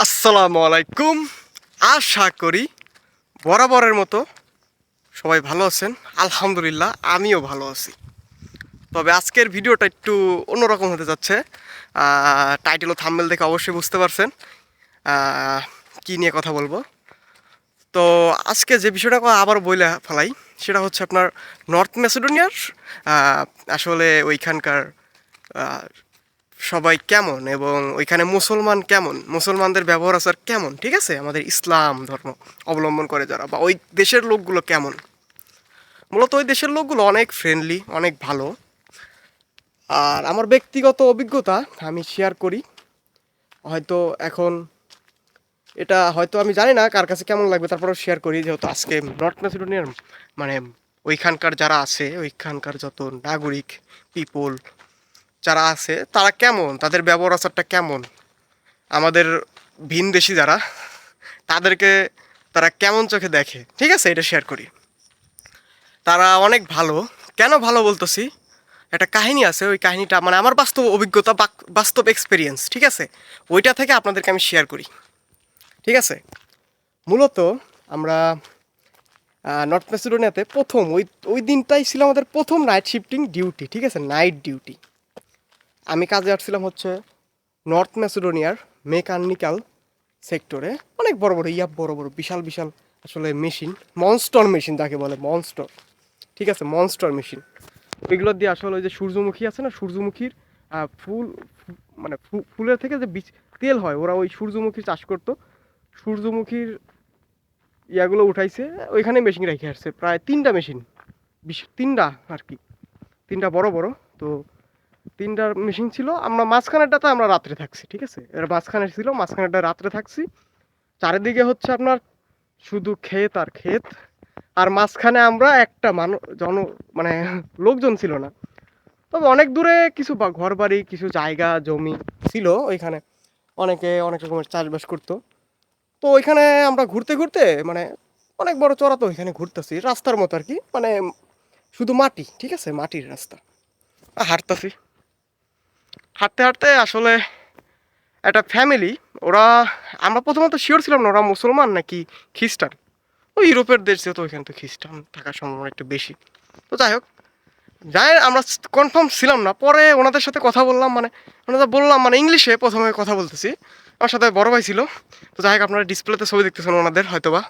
আসসালামু আলাইকুম। আশা করি বরাবরের মতো সবাই ভালো আছেন। আলহামদুলিল্লাহ আমিও ভালো আছি। তবে আজকের ভিডিওটা একটু অন্যরকম হতে যাচ্ছে। টাইটেল ও থাম্বনেল দেখে অবশ্যই বুঝতে পারছেন কি নিয়ে কথা বলবো। তো আজকে যে বিষয়টা আবার বইলে ফেলাই সেটা হচ্ছে আপনার নর্থ ম্যাসেডোনিয়ার আসলে ওইখানকার সবাই কেমন এবং ওইখানে মুসলমান কেমন, মুসলমানদের ব্যবহার আচার কেমন, ঠিক আছে, আমাদের ইসলাম ধর্ম অবলম্বন করে যারা, বা ওই দেশের লোকগুলো কেমন। মূলত ওই দেশের লোকগুলো অনেক ফ্রেন্ডলি, অনেক ভালো। আর আমার ব্যক্তিগত অভিজ্ঞতা আমি শেয়ার করি। হয়তো এখন এটা হয়তো আমি জানি না কার কাছে কেমন লাগবে, তারপরেও শেয়ার করি, যেহেতু আজকে নর্থ ম্যাসেডোনিয়ার মানে ওইখানকার যারা আছে, ওইখানকার যত নাগরিক পিপল যারা আছে তারা কেমন, তাদের ব্যবহার আচারটা কেমন, আমাদের ভিনদেশি যারা তাদেরকে তারা কেমন চোখে দেখে, ঠিক আছে, এটা শেয়ার করি। তারা অনেক ভালো। কেন ভালো বলতেছি, একটা কাহিনী আছে, ওই কাহিনীটা মানে আমার বাস্তব অভিজ্ঞতা, বাস্তব এক্সপিরিয়েন্স, ঠিক আছে, ওইটা থেকে আপনাদেরকে আমি শেয়ার করি, ঠিক আছে। মূলত আমরা নর্থ ম্যাসেডোনিয়াতে প্রথম ওই ওই দিনটাই ছিল আমাদের প্রথম নাইট শিফটিং ডিউটি, ঠিক আছে, নাইট ডিউটি। আমি কাজে আসছিলাম হচ্ছে নর্থ ম্যাসেডোনিয়ার মেকানিক্যাল সেক্টরে। অনেক বড় বড় বড় বড় বিশাল বিশাল আসলে মেশিন, মনস্টার মেশিন যাকে বলে, মনস্টার, ঠিক আছে, মনস্টার মেশিন। ওইগুলো দিয়ে আসলে ওই যে সূর্যমুখী আছে না, সূর্যমুখীর ফুল, মানে ফুলের থেকে যে বীজ তেল হয়, ওরা ওই সূর্যমুখীর চাষ করতো। সূর্যমুখীর ইয়াগুলো উঠাইছে, ওইখানে মেশিন রেখে আসছে প্রায় 3টা মেশিন, তিনটা আর কি, 3টা বড় বড়। তো 3টার মেশিন ছিল, আমরা মাঝখানেরটাতে আমরা রাত্রে থাকছি, ঠিক আছে, এর মাঝখানে ছিল, মাঝখানেরটা রাত্রে থাকছি। চারিদিকে হচ্ছে আপনার শুধু ক্ষেত আর ক্ষেত, আর মাঝখানে আমরা একটা মানে লোকজন ছিল না। তবে অনেক দূরে কিছু ঘর বাড়ি, কিছু জায়গা জমি ছিল ওইখানে, অনেকে অনেক রকমের চাষবাস করতো। তো ওইখানে আমরা ঘুরতে ঘুরতে মানে অনেক বড় চড়া, তো ওইখানে ঘুরতেছি রাস্তার মতো আর কি, মানে শুধু মাটি, ঠিক আছে, মাটির রাস্তা। হাঁটতেছি, হাঁটতে হাঁটতে আসলে একটা ফ্যামিলি, ওরা, আমরা প্রথমত শিওর ছিলাম না ওরা মুসলমান নাকি খ্রিস্টান। ওই ইউরোপের দেশ যেহেতু, ওইখানে তো খ্রিস্টান থাকার সম্ভাবনা একটু বেশি। তো যাই হোক, আমরা কনফার্ম ছিলাম না। পরে ওনাদের সাথে কথা বললাম, মানে ওনাদের বললাম, মানে ইংলিশে প্রথমে কথা বলতেছি। আমার সাথে বড় ভাই ছিল। তো যাই হোক, আপনারা ডিসপ্লেতে ছবি দেখতেছেন ওনাদের হয়তোবা।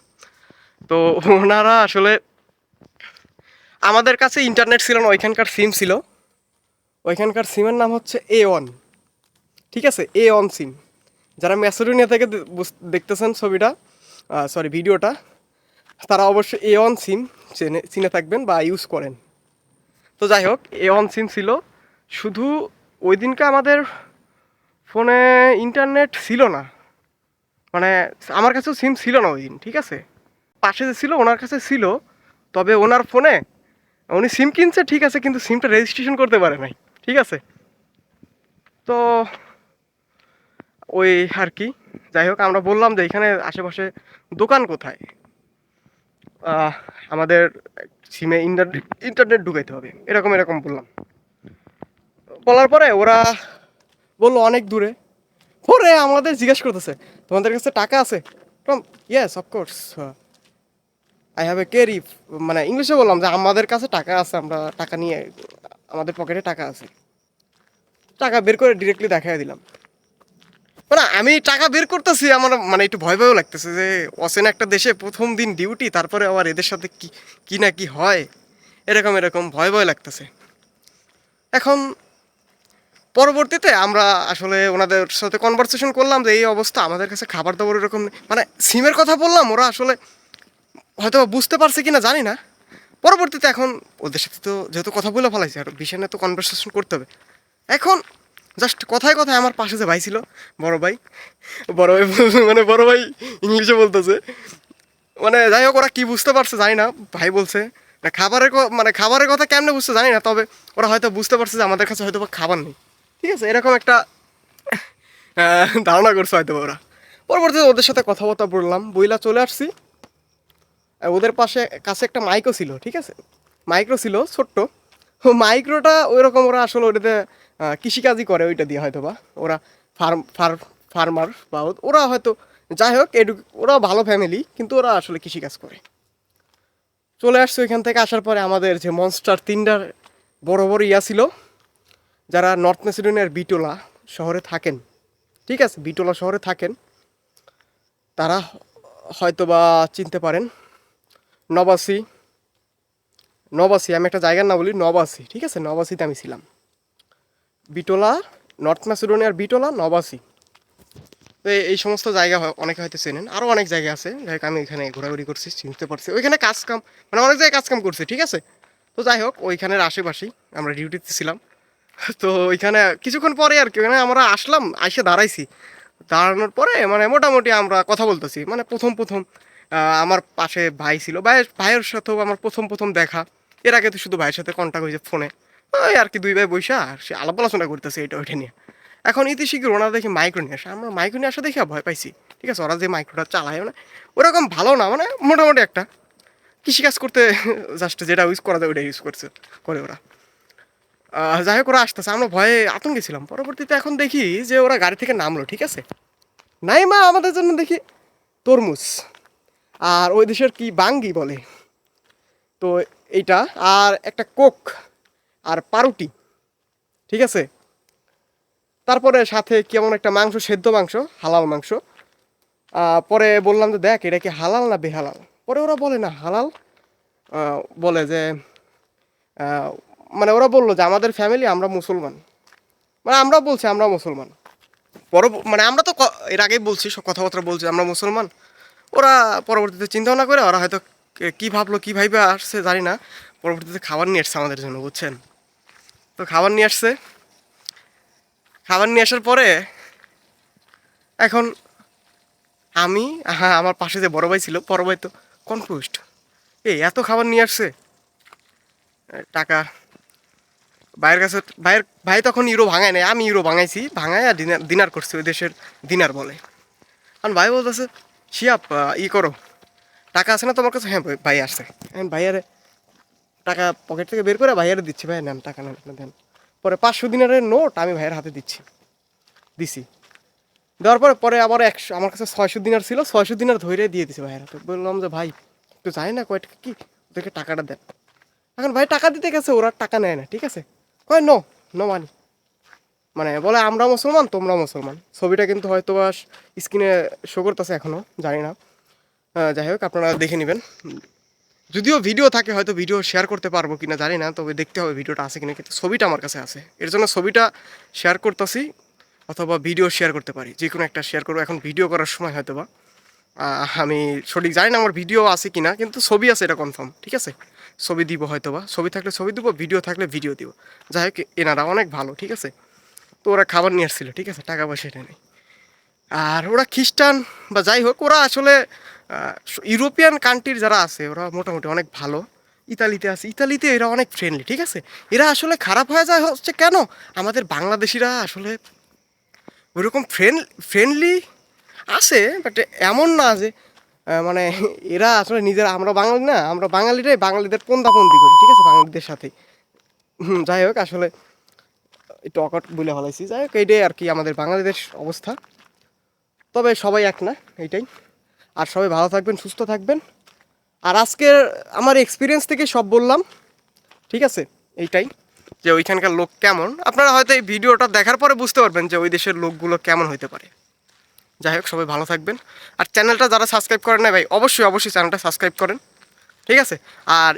তো ওনারা আসলে, আমাদের কাছে ইন্টারনেট ছিল না, ওইখানকার সিম ছিল। ওইখানকার সিমের নাম হচ্ছে A1, ঠিক আছে, A1 সিম। যারা ম্যাসেডোনিয়া থেকে দেখতেছেন ছবিটা, সরি ভিডিওটা, তারা অবশ্যই A1 সিম চিনে থাকবেন বা ইউজ করেন। তো যাই হোক, A1 সিম ছিল। শুধু ওই দিনকে আমাদের ফোনে ইন্টারনেট ছিল না, মানে আমার কাছেও সিম ছিল না ওই দিন, ঠিক আছে। পাশে যে ছিল ওনার কাছে ছিল, তবে ওনার ফোনে উনি সিম কিনছে, ঠিক আছে, কিন্তু সিমটা রেজিস্ট্রেশন করতে পারে নাই, ঠিক আছে। তো ওই আর কি, যাই হোক, আমরা বললাম যে এখানে আশেপাশে দোকান কোথায়, আহ, আমাদের সিমে ইন্টারনেট ঢুকাইতে হবে, এরকম এরকম বললাম। বলার পরে ওরা বললো অনেক দূরে। পরে আমাদের জিজ্ঞেস করতেছে, তোমাদের কাছে টাকা আছে? Yes of course, I have a carry, মানে ইংলিশে বললাম যে আমাদের কাছে টাকা আছে, আমরা টাকা নিয়ে, আমাদের পকেটে টাকা আছে। টাকা বের করে ডিরেক্টলি দেখাই দিলাম। মানে আমি টাকা বের করতেছি, আমার মানে একটু ভয় ভয়ও লাগতেছে যে অচেনা একটা দেশে প্রথম দিন ডিউটি, তারপরে আবার এদের সাথে কি কি না কি হয়, এরকম এরকম ভয় ভয় লাগতেছে। এখন পরবর্তীতে আমরা আসলে ওনাদের সাথে কনভারসেশন করলাম যে এই অবস্থা, আমাদের কাছে খাবার দাবার এরকম নেই। মানে সিমের কথা বললাম, ওরা আসলে হয়তো বুঝতে পারছে কি না জানি না। পরবর্তীতে এখন ওদের সাথে তো যেহেতু কথা বলে ফেলাইছে, আর বিষয় নিয়ে তো কনভারসেশন করতে হবে। এখন জাস্ট কথায় কথায় আমার পাশে যে ভাই ছিল, বড় ভাই, বড় ভাই মানে বড় ভাই ইংলিশে বলতেছে, মানে যাই হোক, ওরা কি বুঝতে পারছে জানি না, ভাই বলছে না মানে খাবারের কথা কেমনে বুঝতে জানি না, তবে ওরা হয়তো বুঝতে পারছে যে আমাদের কাছে হয়তো খাবার নেই, ঠিক আছে, এরকম একটা ধারণা করছে হয়তো ওরা। পরবর্তীতে ওদের সাথে কথাবার্তা বললাম, বইলা চলে আসছি। ওদের কাছে একটা মাইকও ছিল, ঠিক আছে, মাইক্রো ছিল ছোট্ট। মাইক্রোটা ওই রকম, ওরা আসলে ওইটাতে কৃষিকাজই করে, ওইটা দিয়ে হয়তো বা ওরা ফার্ম ফার্মার বা ওরা হয়তো যাই হোক ওরা ভালো ফ্যামিলি, কিন্তু ওরা আসলে কৃষিকাজ করে। চলে আসছে ওইখান থেকে আসার পরে আমাদের যে মনস্টার 3টার বড় বড় ইয়া ছিল, যারা নর্থ মেসিডোনিয়ার বিটোলা শহরে থাকেন, ঠিক আছে, বিটোলা শহরে থাকেন, তারা হয়তো বা চিনতে পারেন নবাসি। নবাসি, আমি একটা জায়গার না বলি, নবাসি, ঠিক আছে, নবাসিতে আমি ছিলাম। বিটোলা, নর্থ ম্যাসিডোনিয়ার বিটোলা, নবাসি। তো এই সমস্ত জায়গা অনেকে হয়তো চেনেন, আরও অনেক জায়গা আছে, যাই হোক আমি এখানে ঘোরাঘুরি করছি, চিনতে পারছি। ওইখানে কাজ কাম মানে অনেক জায়গায় কাজ কাম করছি, ঠিক আছে। তো যাই হোক ওইখানের আশেপাশেই আমরা ডিউটিতে ছিলাম। তো ওইখানে কিছুক্ষণ পরে আর কি মানে আমরা আসলাম, এসে দাঁড়াইছি। দাঁড়ানোর পরে মানে মোটামুটি আমরা কথা বলতেছি, মানে প্রথম প্রথম আমার পাশে ভাই ছিল, ভাইয়ের সাথেও আমার প্রথম প্রথম দেখা। এর আগে তো শুধু ভাইয়ের সাথে কন্ট্যাক্ট হয়েছে ফোনে, ওই আর কি 2 ভাই বৈশা আর সে আলাপ আলোচনা করতেছে এটা ওইটা নিয়ে। এখন ইতি শীঘ্র ওনারা দেখি মাইক্রো নিয়ে আসে, আমরা মাইক্রো নিয়ে আসা দেখে ভয় পাইছি, ঠিক আছে। ওরা যে মাইক্রোটা চালায় মানে ওরকম ভালো না, মানে মোটামুটি একটা কৃষিকাজ করতে জাস্ট যেটা ইউজ করা যায় ওইটা ইউজ করে ওরা। যাই হোক ওরা আসতেছে, আমরা ভয়ে আতঙ্কে ছিলাম। পরবর্তীতে এখন দেখি যে ওরা গাড়ি থেকে নামলো, ঠিক আছে। নাই মা আমাদের জন্য দেখি তরমুজ, আর ওই দেশের কি বাঙ্গি বলে, তো এইটা, আর একটা কোক, আর পাউরুটি, ঠিক আছে। তারপরে সাথে কেমন একটা মাংস, সেদ্ধ মাংস, হালাল মাংস। পরে বললাম যে দেখ এটা কি হালাল না বেহালাল। পরে ওরা বলে না হালাল। বলে যে আহ, মানে ওরা বললো যে আমাদের ফ্যামিলি আমরা মুসলমান, মানে আমরা বলছি আমরা মুসলমান। মানে আমরা তো এর আগেই বলছি, সব কথাবার্তা বলছি আমরা মুসলমান। ওরা পরবর্তীতে চিন্তা ভাবনা করে ওরা হয়তো কী ভাবলো, কী ভাইবে আসছে জানি না, পরবর্তীতে খাবার নিয়ে আসছে আমাদের জন্য, বুঝছেন। তো খাবার নিয়ে আসছে, খাবার নিয়ে আসার পরে এখন আমি, হ্যাঁ, আমার পাশে যে বড় ভাই ছিল, বড় ভাই তো কনফিউজড, এত খাবার নিয়ে আসছে, টাকা ভাইয়ের কাছে, ভাই তখন ইউরো ভাঙায় নাই, আমি ইউরো ভাঙাইছি, ভাঙায় আর দিনার করছি, ওই দেশের দিনার বলে। কারণ ভাই বলতেছে শিয়াপ করো, টাকা আছে না তোমার কাছে? হ্যাঁ ভাই আসছে। হ্যাঁ ভাইয়ারে টাকা পকেট থেকে বের করে ভাইয়ারে দিচ্ছি, ভাই নেন টাকা, নেন দেন। পরে 500 দিনারের নোট আমি ভাইয়ের হাতে দিছি। দেওয়ার পরে পরে আবার 100, আমার কাছে 600 দিনার ছিল, 600 দিনার ধরে দিয়ে দিছি ভাইয়ের হাতে। বললাম যে ভাই একটু জানি না কয় টাকা কি, ওদেরকে টাকাটা দেন। এখন ভাই টাকা দিতে গেছে, ওরা টাকা নেয় না, ঠিক আছে। কয় নো নো মানি, মানে বলে আমরা মুসলমান তোমরা মুসলমান। ছবিটা কিন্তু হয়তো বা স্ক্রিনে শো করতেছে এখনও, জানি না। যাই হোক আপনারা দেখে নেবেন, যদিও ভিডিও থাকে হয়তো ভিডিও শেয়ার করতে পারবো কিনা জানি না, তবে দেখতে হবে ভিডিওটা আছে কিনা। কিন্তু ছবিটা আমার কাছে আছে, এর জন্য ছবিটা শেয়ার করতেছি, অথবা ভিডিও শেয়ার করতে পারি, যে কোনো একটা শেয়ার করবো। এখন ভিডিও করার সময় হয়তো বা আমি সঠিক জানি না আমার ভিডিও আছে কিনা, কিন্তু ছবি আছে এটা কনফার্ম, ঠিক আছে। ছবি দিব হয়তো বা, ছবি থাকলে ছবি দিব, ভিডিও থাকলে ভিডিও দিব। যাই হোক এনারা অনেক ভালো, ঠিক আছে। তো ওরা খাবার নিয়ে আসছিল, ঠিক আছে, টাকা পয়সা এটা নেই। আর ওরা খ্রিস্টান বা যাই হোক, ওরা আসলে ইউরোপিয়ান কান্ট্রির যারা আছে ওরা মোটামুটি অনেক ভালো। ইতালিতে আছে, ইতালিতে এরা অনেক ফ্রেন্ডলি, ঠিক আছে। এরা আসলে খারাপ হয়ে যায় হচ্ছে কেন, আমাদের বাংলাদেশিরা আসলে ওইরকম ফ্রেন্ডলি আছে, বাট এমন না যে মানে এরা আসলে নিজেরা, আমরা বাঙালি না, আমরা বাঙালিরাই বাঙালিদের পন্দাপন্দি করি, ঠিক আছে, বাঙালিদের সাথে। যাই হোক আসলে একটু অকট বলে ফেলাইছি। যাই হোক এইটাই আর কি আমাদের বাঙালিদের অবস্থা। তবে সবাই এক না, এইটাই। আর সবাই ভালো থাকবেন, সুস্থ থাকবেন। আর আজকের আমার এক্সপিরিয়েন্স থেকে সব বললাম, ঠিক আছে। এইটাই যে ওইখানকার লোক কেমন, আপনারা হয়তো এই ভিডিওটা দেখার পরে বুঝতে পারবেন যে ওই দেশের লোকগুলো কেমন হতে পারে। যাই হোক সবাই ভালো থাকবেন। আর চ্যানেলটা যারা সাবস্ক্রাইব করেন না ভাই, অবশ্যই অবশ্যই চ্যানেলটা সাবস্ক্রাইব করেন, ঠিক আছে। আর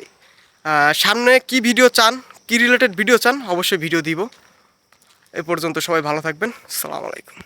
সামনে কি ভিডিও চান, কি রিলেটেড ভিডিও চান, অবশ্যই ভিডিও দিব। এ পর্যন্ত সবাই ভালো থাকবেন, আসসালামু আলাইকুম।